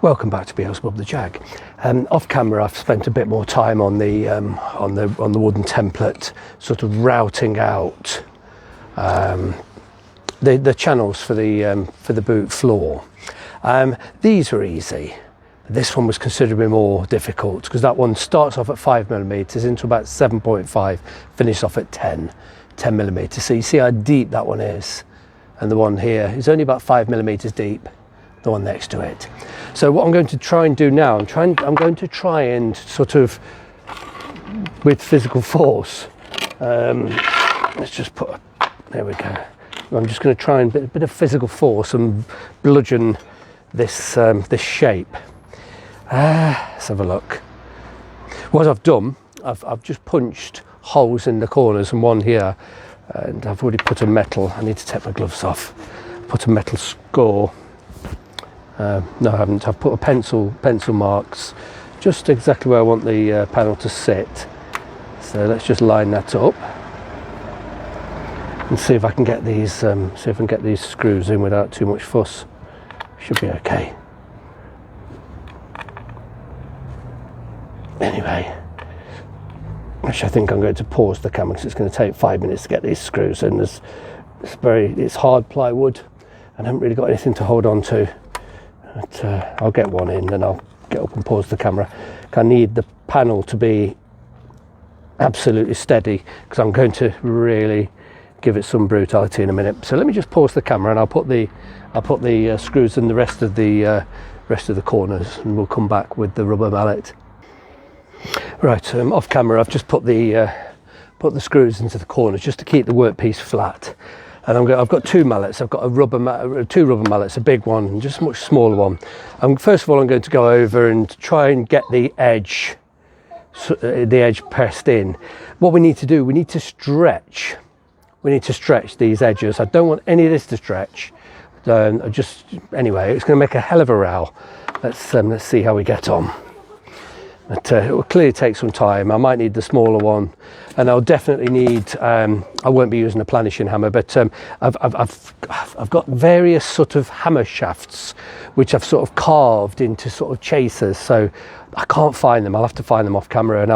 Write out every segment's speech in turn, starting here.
Welcome back to Beelzebub the Jag. Off camera, I've spent a bit more time on the wooden template, sort of routing out the channels for the boot floor. These are easy. This one was considerably more difficult because that one starts off at 5mm into about 7.5, finishes off at 10mm. So you see how deep that one is, and the one here is only about 5mm deep. The one next to it. So what I'm going to try and do now, I'm going to try and sort of, with physical force, let's just put, there we go. I'm just going to try and a bit of physical force and bludgeon this this shape. Let's have a look. What I've done, I've just punched holes in the corners and one here, and I've already put a metal. I need to take my gloves off. Put a metal score. No, I haven't. I've put a pencil marks just exactly where I want the panel to sit. So let's just line that up and see if I can get these screws in without too much fuss. Should be okay. Anyway, actually I think I'm going to pause the camera because it's going to take 5 minutes to get these screws in. It's hard plywood and I haven't really got anything to hold on to. But, I'll get one in, then I'll get up and pause the camera. I need the panel to be absolutely steady because I'm going to really give it some brutality in a minute. So let me just pause the camera and I'll put the screws in the rest of the corners, and we'll come back with the rubber mallet. Right, off camera, I've just put the screws into the corners just to keep the workpiece flat. And I've got two mallets. I've got two rubber mallets, a big one and just a much smaller one. First of all, I'm going to go over and try and get the edge pressed in. What we need to do, we need to stretch these edges. I don't want any of this to stretch. Anyway, it's going to make a hell of a row. Let's see how we get on. But it will clearly take some time. I might need the smaller one, and I'll definitely need. I won't be using a planishing hammer, but I've got various sort of hammer shafts which I've sort of carved into sort of chasers. So I can't find them. I'll have to find them off camera, and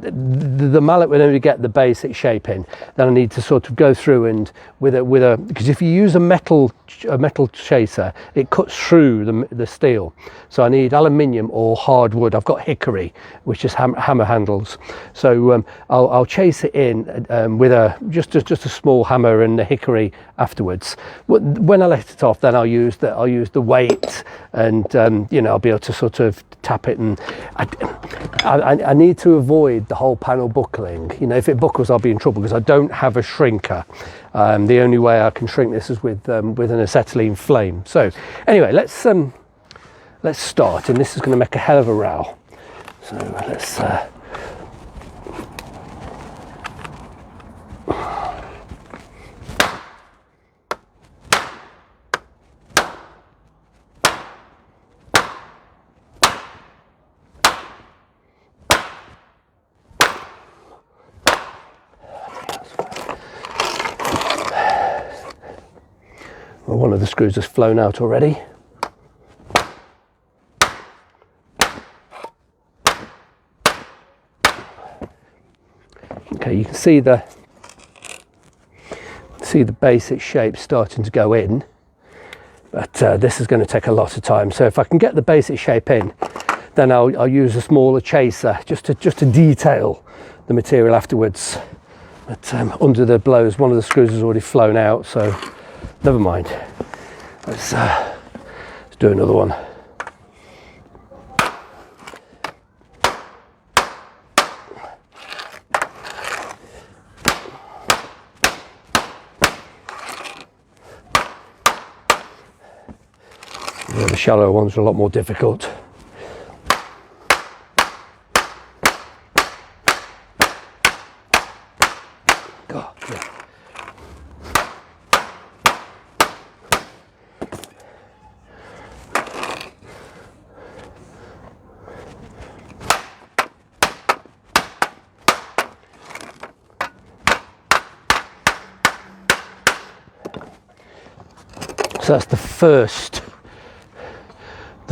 the mallet will only get the basic shape in. Then I need to sort of go through and because if you use a metal chaser, it cuts through the steel. So I need aluminium or hardwood. I've got hickory, which is hammer handles. So I'll chase it in with just a small hammer and the hickory afterwards. When I let it off, then I'll use the weight, and I'll be able to sort of tap it. And I need to avoid the whole panel buckling. If it buckles, I'll be in trouble because I don't have a shrinker. The only way I can shrink this is with an acetylene flame. So anyway, let's start, and this is going to make a hell of a row. So let's. Well, one of the screws has flown out already. Okay, you can see the basic shape starting to go in, but this is going to take a lot of time. So if I can get the basic shape in, then I'll use a smaller chaser just to detail the material afterwards. But under the blows, one of the screws has already flown out, so never mind. Let's do another one. Yeah, the shallow ones are a lot more difficult. God, yeah. So that's the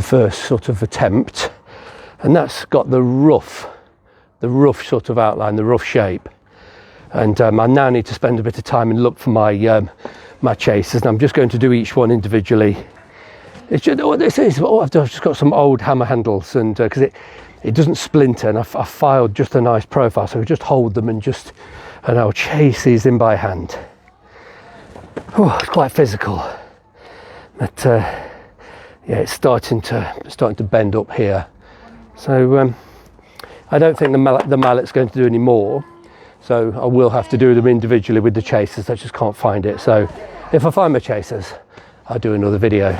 first sort of attempt, and that's got the rough sort of outline, the rough shape. And I now need to spend a bit of time and look for my my chasers, and I'm just going to do each one individually. It's just, what this is, what I've done, I've just got some old hammer handles, and because it doesn't splinter, and I filed just a nice profile, so I just hold them and I'll chase these in by hand. Oh, it's quite physical, but yeah, it's starting to bend up here. So I don't think the mallet's going to do any more, so I will have to do them individually with the chasers. I just can't find it. So if I find my chasers, I'll do another video.